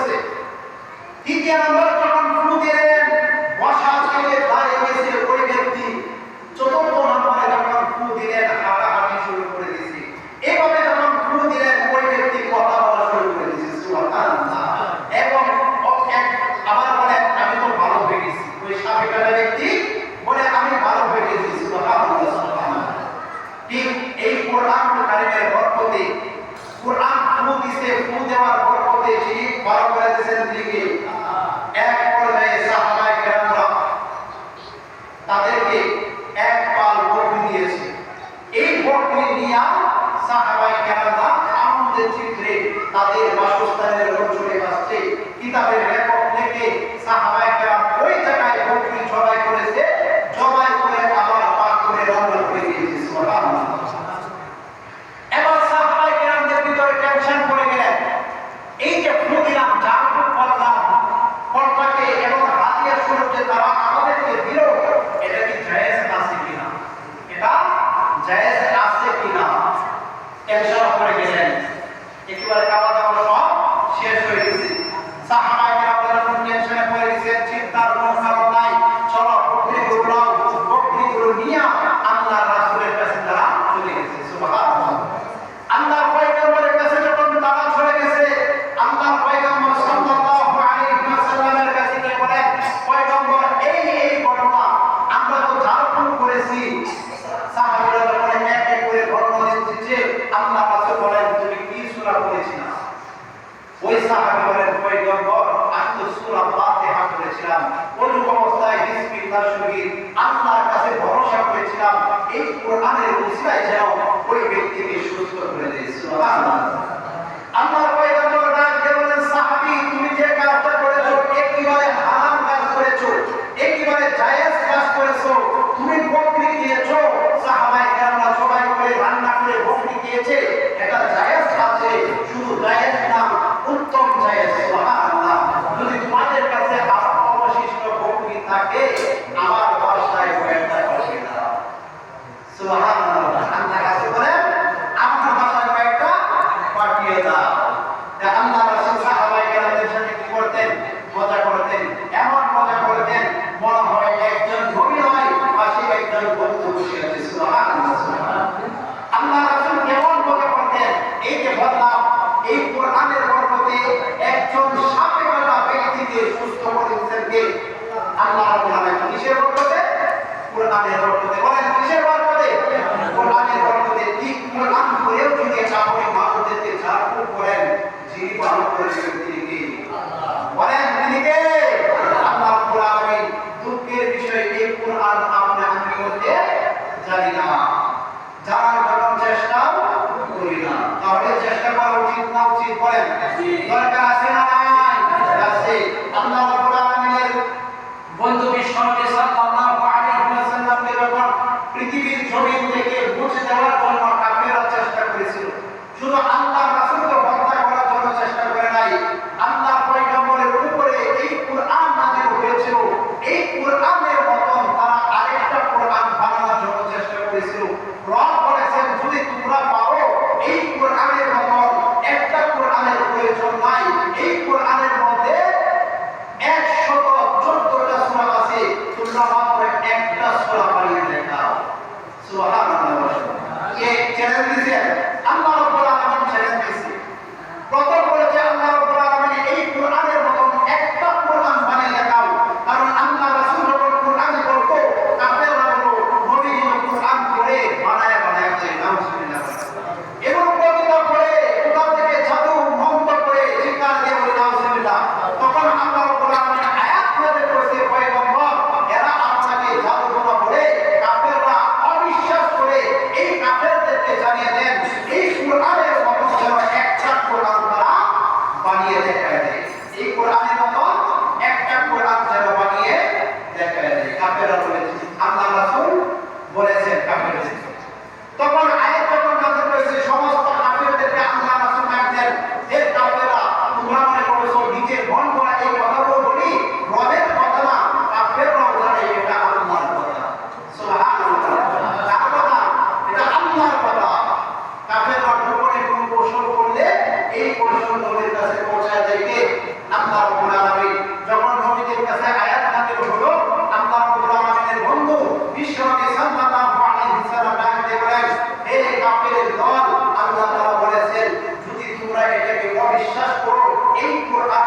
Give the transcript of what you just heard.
করেছে। তৃতীয় নম্বর যখন ফু দিলেন বসা থেকে দাঁড়িয়ে গেছে ওই ব্যক্তি। চতুর্থ নম্বরে যখন ফু দিলেন হাঁটাহাঁটি শুরু করে দিয়েছে। এভাবে যখন ফু দিলেন ওই ব্যক্তি কথা বলা শুরু করে দিয়েছে। সুবহানাল্লাহ। এবং আবার বলেন আমি তো ভালো হয়ে গেছি। ওই সাবেকাটা ব্যক্তি বলে আমি ভালো হয়ে গেছি। সুবহানাল্লাহ। ঠিক এই কোরআন কারীমের বরকতে, কোরআন ফু দিতে, ফু দেওয়ার বরকতে তিনি ভালো করে দিয়েছেন। দিকে এক পর্যায়ে সাহাবায়ে কেরামরা তাদেরকে এক পাল বকরি দিয়েছে। এই বকরি নিয়ে সাহাবায়ে কেরামরা আনন্দের চিত্রে তাদের বাসস্থানের অঞ্চলে আসছে। কিতাবের লেখক থেকে সাহাবায়ে কেরাম ওই জায়গায় বকরি জবাই করেছে, জবাই করে আবার পাক করে রান্না করে দিয়েছে। সুবহানাল্লাহ। এবার সাহাবায়ে কেরামদের ভিতরে টেনশন পড়ে গেলেন। এই যে ফু দিলাম, জানবো করলাম, কর্তাকে এবং হাতিয়া স্বরূপ যে তারা আমাদেরকে দিল, এটা কি জায়েজ আছে কিনা, এটা জায়েজ আছে কিনা টেনশন পড়ে গেলেন। একেবারে খাওয়া দাওয়া সব শেষ হয়ে গেছে। সাহাবায়ে কেরাম যখন টেনশনে পড়ে গেছেন, চিন্তার কোনো কারণ নাই। চলো বকরিগুলো নিয়ে আল্লাহর রাসূলের কাছে তারা চলে গেছে। সুবহানাল্লাহ। আল্লাহর পয়গম্বরের কাছে যখন তারা চলে গেছে, আল্লাহর পয়গম্বর সাল্লাল্লাহু আলাইহি ওয়াসাল্লামের কাছে গিয়ে বলেন, পয়গম্বর এই ঘটনা আমরা তো জারফুল করেছি। সাহাবীরা যখন এক এক করে বর্ণনা দিচ্ছে, আল্লাহর রাসূল বলেন তুমি কি সূরা পড়েছিলা? ওই সাহাবী বলেন, পয়গম্বর আমি তো সূরা ফাতিহা পড়েছিলাম। ওই অবস্থায় বিসমিল্লাহর সহিত আল্লাহর কাছে ভরসা করেছিলাম এই কোরআনের উসিলায় যেন ওই ব্যক্তিকে সুস্থ করে দেয়। সুবহানাল্লাহ। আল্লাহর পয়গম্বর ডাক দিয়ে বলেন, সাহাবী তুমি যে কাজটা করেছো একেবারে হারাম কাজ করেছো, একেবারে জায়েজ কাজ করেছো। তুমি বকরি দিয়েছো, সাহাবায়ে কেরামরা সবাই করে রান্না করে বকরি দিয়েছে, এটা জায়েজ আছে, শুধু জায়েজ না উত্তম জায়েজ। সুবহানাল্লাহ। যদি তোমাদের কাছে অবশিষ্ট বকরি থাকে আমার বাসায় কয়েকটা পাঠিয়ে দাও। সুবহানাল্লাহ। আল্লাহর কাছে বলেন আমার বাসায় কয়েকটা পাঠিয়ে দাও। আল্লাহ রাসূল সাহাবায়ে কেরামদের সাথে কি করতেন? মজা করতেন। এমন মজা করতেন মনে হয় একজন নবী নয়, পাশে একজন বন্ধু বসে আছে। সুবহানাল্লাহ। আল্লাহ রাসূল কেমন মজা করতেন? এই যে বললাম এই কোরআনের বরকতে একজন সাবেকাটা ব্যক্তিকে সুস্থ করে দিয়েছেন কে? আল্লাহ রাব্বুল আলামিন। কিসের বরকতে? কোরআনের বরকতে। বলেন কিসের বরকতে? কোরআনের বরকতে। ঠিক কোরআন পড়েও যদি আপনি মানুষদেরকে জারফুল করেন, যিনি ভালো করে দিবেন তিনি কে? বলেন তিনি কে? আল্লাহ রাব্বুল আলামিন। দুঃখের বিষয় এই কোরআন আপনি আমি করতে জানি না, জানার জন্য চেষ্টা করি না। তাহলে চেষ্টা করা উচিত না উচিত? বলেন দরকার আছে না নাই? আছে। আল্লাহ রাব্বুল আলামিনের বন্ধু বিশ্বনবী সাল্লাল্লাহু আলাইহি ওয়াসাল্লামকে যখন পৃথিবীর জমিন থেকে মুছে দেওয়ার জন্য কাফেররা চেষ্টা করেছিল, শুধু আল্লাহর রাসূলকে হত্যা করার জন্য চেষ্টা করে নাই, আল্লাহর পয়গম্বরের উপরে এই কোরআন নাযিল হয়েছিল। এই কোরআনের মতন তারা আরেকটা কোরআন বানানোর জন্য চেষ্টা করেছিল। রব বলেছেন যদি তোমরা পারো এই কোরআনের মতন একটা কোরআনের প্রয়োজন নাই। এই কোরআনের মধ্যে 114টা সূরা আছে, তোমরা মাত্র একটা সূরা বানিয়ে দেখাও। সুবহানাল্লাহ। কে চ্যালেঞ্জ দিয়েছে? আল্লাহ রাব্বুল আলামিন চ্যালেঞ্জ দিয়েছে। প্রথম বলেছে আল্লাহ রাব্বুল আলামিন এই কোরআনের মতন একটা কোরআন বানিয়ে দেখাও। কারণ আল্লাহ রাসূল যখন কোরআন বলতো কাফেররা বলতো নবী যখন কোরআন পড়ে বানায় বানায় যায়। নাউজুবিল্লাহ। এবং কবিতা পড়ে কোথা থেকে জাদু মন্ত্র করে চিৎকার দিয়ে বলে নাউজুবিল্লাহ। তখন আল্লাহ রাব্বুল আলামিন আয়াত নাযিল করেছে, পয়গম্বর এরা আপনাকে জাদু কথা বলে কাফেররা অবিশ্বাস করে এই কাফেরদেরকে জানিয়ে দেন এই কোরআনের মতন যেন একটা কোরআন তারা বানিয়ে দেখায় দেয়। এই কোরআনের মতন একটা কোরআন যেন বানিয়ে দেখায় দেয়। কাফেররা বলেছে, আল্লাহ রাসূল বলেছেন কাফেরদের। তখন আয়াত যখন নাযিল হয়েছে সমস্ত কাফেরদেরকে আল্লাহ রাসূল ডাকতেন, হে কাফেররা তোমরা মনে করছো নিজের মন গড়া এই কথাগুলো বলি, রবের কথা না, কাফেররাও জানে এটা আল্লাহর কথা। সুবহানাল্লাহ। কার কথা? এটা আল্লাহর কথা। কাফেররা গোপনে কোনো কৌশল করলে এই কৌশল নবীর কাছে পৌঁছায় দেয় কে? আল্লাহ রাব্বুল আলামিন যখন নবীদের কাছে আয়াত নাযিল হলো, আল্লাহ রাব্বুল আলামিনের বন্ধু বিশ্বনবী সাল্লাল্লাহু আলাইহি ওয়াসাল্লাম ডাক দিয়ে বলেন, হে কাফিরের দল, আল্লাহ তাআলা বলেছেন যদি তোমরা এটাকে অবিশ্বাস করো, এই কোরআন